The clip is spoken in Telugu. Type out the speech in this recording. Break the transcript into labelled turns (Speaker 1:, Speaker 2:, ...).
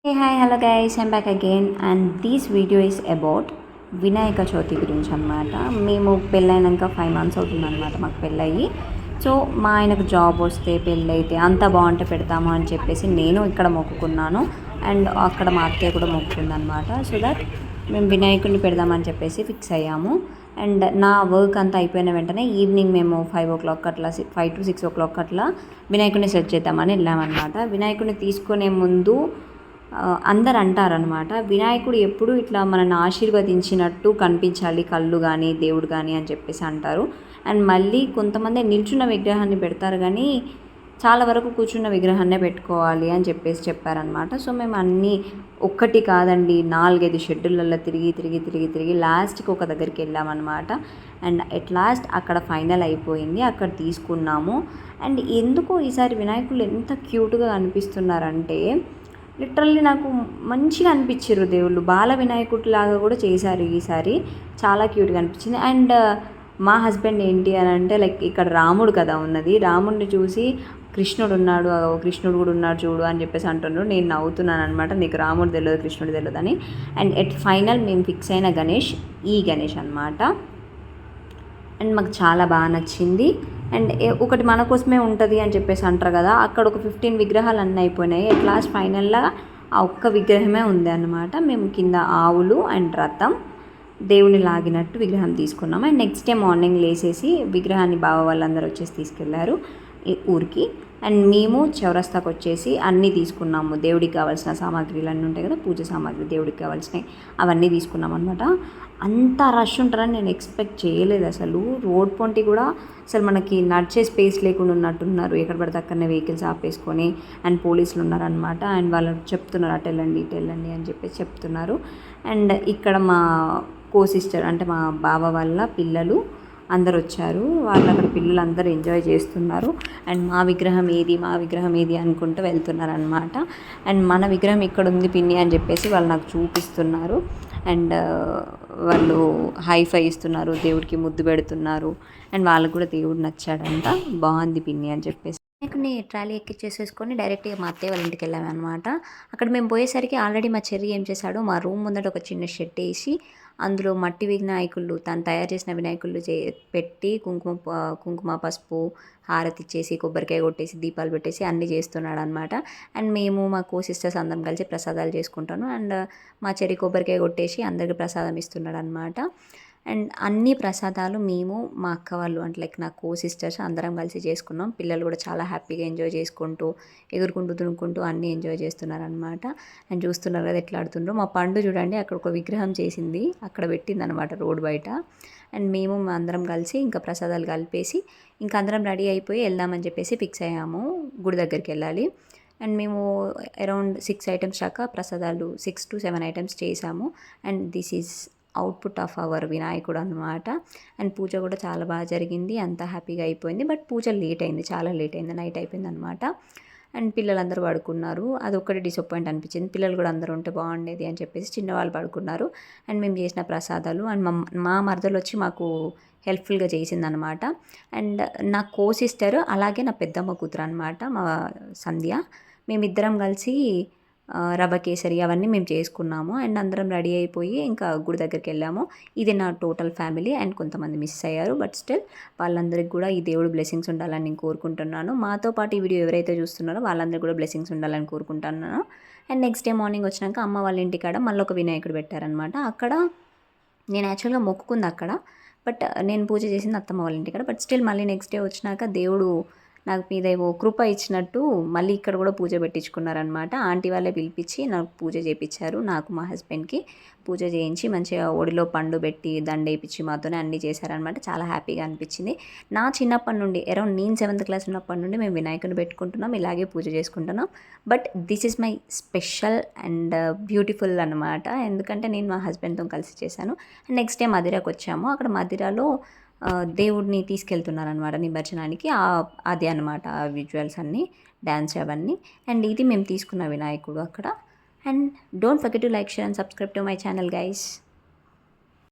Speaker 1: Hey, hi, hello guys, I'm back again and this video is about Vinayaka Chavithi గురించి అనమాట. మేము పెళ్ళైనాక 5 months అవుతుందన్నమాట మాకు పెళ్ళయి. సో మా ఆయనకు జాబ్ వస్తే పెళ్ళైతే అంత బాగుంటే పెడతాము అని చెప్పేసి నేను ఇక్కడ మొక్కుకున్నాను అండ్ అక్కడ మా అత్తయ్య కూడా మొక్కుకుందనమాట. సో దట్ మేము వినాయకుడిని పెడదామని చెప్పేసి ఫిక్స్ అయ్యాము. అండ్ నా వర్క్ అంతా అయిపోయిన వెంటనే ఈవినింగ్ మేము 5 o'clock అట్లా 5 to 6 o'clock అట్లా వినాయకుడిని సెట్ చేద్దామని వెళ్ళామన్నమాట. వినాయకుడిని తీసుకునే ముందు అందరు అంటారనమాట, వినాయకుడు ఎప్పుడు ఇట్లా మనల్ని ఆశీర్వదించినట్టు కనిపించాలి కళ్ళు కానీ దేవుడు కానీ అని చెప్పేసి అంటారు. అండ్ మళ్ళీ కొంతమంది నిల్చున్న విగ్రహాన్ని పెడతారు కానీ చాలా వరకు కూర్చున్న విగ్రహాన్నే పెట్టుకోవాలి అని చెప్పేసి చెప్పారనమాట. సో మేము అన్నీ ఒక్కటి కాదండి 4-5 షెడ్యూళ్ళల్లో తిరిగి లాస్ట్కి ఒక దగ్గరికి వెళ్ళామన్నమాట. అండ్ ఎట్ లాస్ట్ అక్కడ ఫైనల్ అయిపోయింది, అక్కడ తీసుకున్నాము. అండ్ ఎందుకో ఈసారి వినాయకులు ఎంత క్యూట్గా అనిపిస్తున్నారంటే లిటరల్లీ నాకు మంచిగా అనిపించారు దేవుళ్ళు. బాల వినాయకుడి లాగా కూడా చేశారు ఈసారి, చాలా క్యూట్గా అనిపించింది. అండ్ మా హస్బెండ్ ఏంటి అని అంటే లైక్ ఇక్కడ రాముడు కదా ఉన్నది, రాముడిని చూసి కృష్ణుడు ఉన్నాడు, కృష్ణుడు కూడా ఉన్నాడు చూడు అని చెప్పేసి అంటున్నాడు. నేను నవ్వుతున్నాను అనమాట, నీకు రాముడు తెలియదు కృష్ణుడు తెలియదు అని. అండ్ ఎట్ ఫైనల్ మేము ఫిక్స్ అయిన గణేష్ ఈ గణేష్ అనమాట. అండ్ మాకు చాలా బాగా నచ్చింది. అండ్ ఒకటి మన కోసమే ఉంటుంది అని చెప్పేసి అంటారు కదా, అక్కడ ఒక 15 విగ్రహాలు అన్నీ అయిపోయినాయి. ఎట్ లాస్ట్ ఫైనల్గా ఆ ఒక్క విగ్రహమే ఉంది అన్నమాట. మేము కింద ఆవులు అండ్ రథం దేవుని లాగినట్టు విగ్రహం తీసుకున్నాము. అండ్ నెక్స్ట్ డే మార్నింగ్ లేసేసి విగ్రహాన్ని బావ వాళ్ళందరూ వచ్చేసి తీసుకెళ్లారు ఊరికి. అండ్ మేము చౌరస్తాకు వచ్చేసి అన్నీ తీసుకున్నాము, దేవుడికి కావాల్సిన సామాగ్రిలు అన్నీ ఉంటాయి కదా, పూజ సామాగ్రి దేవుడికి కావాల్సినవి అవన్నీ తీసుకున్నాం అనమాట. అంత రష్ ఉంటారని నేను ఎక్స్పెక్ట్ చేయలేదు అసలు. రోడ్ పొంటి కూడా అసలు మనకి నడిచే స్పేస్ లేకుండా ఉన్నట్టున్నారు, ఎక్కడ పడితే అక్కడనే వెహికల్స్ ఆపేసుకొని. అండ్ పోలీసులు ఉన్నారనమాట, అండ్ వాళ్ళు చెప్తున్నారు అటు వెళ్ళండి ఇటు వెళ్ళండి అని చెప్పేసి చెప్తున్నారు. అండ్ ఇక్కడ మా సిస్టర్ అంటే మా బావ వాళ్ళ పిల్లలు అందరు వచ్చారు, వాళ్ళు అక్కడ పిల్లలు అందరూ ఎంజాయ్ చేస్తున్నారు. అండ్ మా విగ్రహం ఏది అనుకుంటూ వెళ్తున్నారు అనమాట. అండ్ మన విగ్రహం ఇక్కడ ఉంది పిన్ని అని చెప్పేసి వాళ్ళు నాకు చూపిస్తున్నారు. అండ్ వాళ్ళు హైఫై ఇస్తున్నారు, దేవుడికి ముద్దు పెడుతున్నారు. అండ్ వాళ్ళకు కూడా దేవుడు నచ్చాడంట, బాగుంది పిన్ని అని చెప్పేసి వినాయకుడిని ట్రాలీ ఎక్కిచ్చేసేసుకొని డైరెక్ట్గా మా అత్తయ్య వాళ్ళ ఇంటికి వెళ్ళామన్నమాట. అక్కడ మేము పోయేసరికి ఆల్రెడీ మా చెర్రీ ఏం చేశాడు, మా రూమ్ ముందట ఒక చిన్న షెడ్ వేసి అందులో మట్టి వినాయకుళ్ళు తను తయారు చేసిన వినాయకుళ్ళు పెట్టి కుంకుమ పసుపు హారతి ఇచ్చేసి కొబ్బరికాయ కొట్టేసి దీపాలు పెట్టేసి అన్నీ చేస్తున్నాడు అనమాట. అండ్ మేము మా సిస్టర్స్ అందరం కలిసి ప్రసాదాలు చేసుకుంటాను. అండ్ మా చెర్రీ కొబ్బరికాయ కొట్టేసి అందరికి ప్రసాదం ఇస్తున్నాడు అనమాట. అండ్ అన్ని ప్రసాదాలు మేము మా అక్క వాళ్ళు అంటే లైక్ నా సిస్టర్స్ అందరం కలిసి చేసుకున్నాం. పిల్లలు కూడా చాలా హ్యాపీగా ఎంజాయ్ చేసుకుంటూ ఎగురుకుంటూ దునుకుంటూ అన్నీ ఎంజాయ్ చేస్తున్నారనమాట. అండ్ చూస్తున్నారు కదా ఎట్లా ఆడుతుండ్రో. మా పండు చూడండి అక్కడ ఒక విగ్రహం చేసింది, అక్కడ పెట్టిందనమాట రోడ్ బయట. అండ్ మేము అందరం కలిసి ఇంకా ప్రసాదాలు కలిపేసి ఇంకా అందరం రెడీ అయిపోయి వెళ్దామని చెప్పేసి ఫిక్స్ అయ్యాము, గుడి దగ్గరికి వెళ్ళాలి. అండ్ మేము అరౌండ్ 6 items దాకా ప్రసాదాలు 6 to 7 items చేసాము. And this is output of our వినాయకుడు అనమాట. అండ్ పూజ కూడా చాలా బాగా జరిగింది, అంతా హ్యాపీగా అయిపోయింది. బట్ పూజ లేట్ అయింది, చాలా లేట్ అయింది, నైట్ అయిపోయింది అనమాట. అండ్ పిల్లలందరూ పడుకున్నారు, అదొక్కటి డిసప్పాయింట్ అనిపించింది. పిల్లలు కూడా అందరూ ఉంటే బాగుండేది అని చెప్పేసి చిన్నవాళ్ళు పడుకున్నారు. అండ్ మేము చేసిన ప్రసాదాలు అండ్ మా మరదలు వచ్చి మాకు హెల్ప్ఫుల్గా చేసిందనమాట. అండ్ నా సిస్టర్ అలాగే నా పెద్దమ్మ కూతురు అనమాట మా సంధ్య, మేమిద్దరం కలిసి రవ్వ కేసరి అవన్నీ మేము చేసుకున్నాము. అండ్ అందరం రెడీ అయిపోయి ఇంకా గుడి దగ్గరికి వెళ్ళాము. ఇది నా టోటల్ ఫ్యామిలీ. అండ్ కొంతమంది మిస్ అయ్యారు, బట్ స్టిల్ వాళ్ళందరికీ కూడా ఈ దేవుడు బ్లెస్సింగ్స్ ఉండాలని నేను కోరుకుంటున్నాను. మాతో పాటు ఈ వీడియో ఎవరైతే చూస్తున్నారో వాళ్ళందరికీ కూడా బ్లెస్సింగ్స్ ఉండాలని కోరుకుంటున్నాను. అండ్ నెక్స్ట్ డే మార్నింగ్ వచ్చినాక అమ్మ వాళ్ళ ఇంటికాడ మళ్ళీ ఒక వినాయకుడు పెట్టారనమాట. అక్కడ నేను యాక్చువల్గా మొక్కుకుంది అక్కడ, బట్ నేను పూజ చేసింది అత్తమ్మ వాళ్ళ ఇంటికాడ. బట్ స్టిల్ మళ్ళీ నెక్స్ట్ డే వచ్చినాక దేవుడు నాకు మీద ఏవో కృప ఇచ్చినట్టు మళ్ళీ ఇక్కడ కూడా పూజ పెట్టించుకున్నారనమాట. ఆంటీ వాళ్ళే పిలిపించి నాకు పూజ చేయించారు, నాకు మా హస్బెండ్కి పూజ చేయించి మంచిగా ఒడిలో పండు పెట్టి దండ వేయించి మాతోనే అన్నీ చేశారనమాట. చాలా హ్యాపీగా అనిపించింది. నా చిన్నప్పటి నుండి అరౌండ్ నేను 7th class ఉన్నప్పటి నుండి మేము వినాయకుని పెట్టుకుంటున్నాం, ఇలాగే పూజ చేసుకుంటున్నాం. But this is my special and beautiful అనమాట, ఎందుకంటే నేను మా హస్బెండ్తో కలిసి చేశాను. అండ్ నెక్స్ట్ డే మదిరాకు వచ్చాము. అక్కడ మదిరాలో దేవుడిని తీసుకెళ్తున్నారనమాట నిమజ్జనానికి. అదే అనమాట ఆ విజువల్స్ అన్నీ, డ్యాన్స్ అవన్నీ. అండ్ ఇది మేము తీసుకున్న వినాయకుడు అక్కడ. And don't forget to like, share and subscribe to my channel guys.